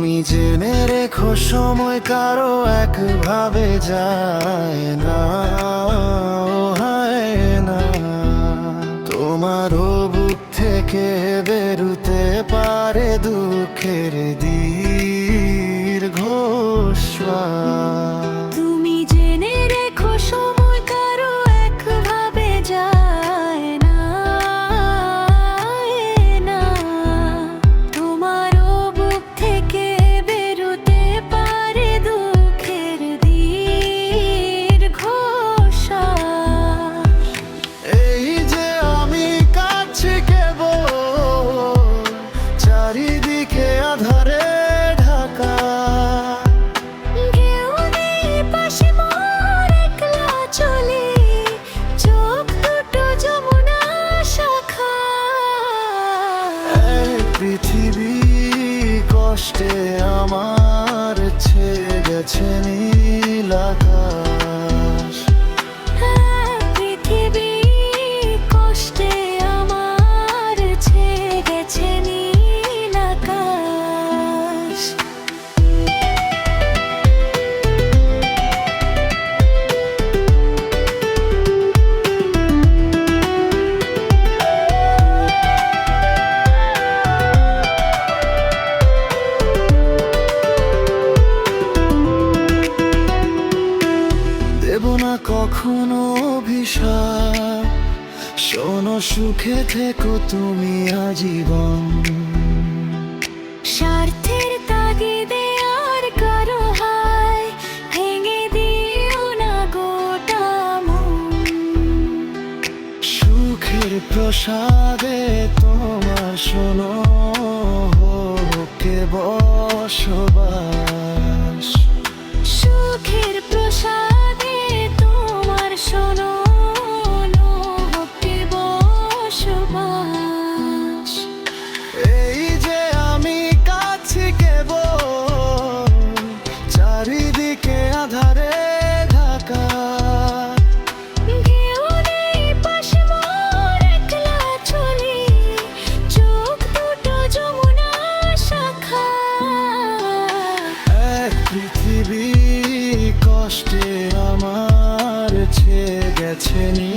তুমি জেনে রেখো সময় কারো একভাবে যায় না, হয় না। তোমারও বুক থেকে বেরুতে পারে দুঃখের দীর্ঘশ্বাস। তুমি জেনে রেখো সময় কারো একভাবে যায় না, না। তোমারও বুক থেকে বেরোতে পারে দুঃখের দীর্ঘশ্বাস। এই যে আমি কাছে কেবল, চারিদিকে আধারে ঢাকা। কেউ নেই পাশে মোর, একলা চলি, চোখ দুটো যমুনা শাখা। এই পৃথিবী কষ্টে আমার ছেয়ে গেছে নীল আকাশ। পৃথিবী কষ্টে আমার ছেয়ে গেছে নীল আকাশ। দেব না কখনো অভিশাপ, শোনো সুখে থেকো তুমি আজীবন। স্বার্থের তাগিদে আর কারো হায় ভেঙে দিও না গোটা মন। সুখের প্রসাদে তোমার শোনো হোকে বসবাস। সুখের প্রসাদে তোমার শোনো হোকে বসবাস। এই যে আমি কাছে কেবল, চারিদিকে আধারে ঢাকা। কেউ নেই পাশে মোর, একলা চলি, চোখ দুটো যমুনা শাখা। এক পৃথিবী কষ্টে আমার ছেয়ে গেছে নীল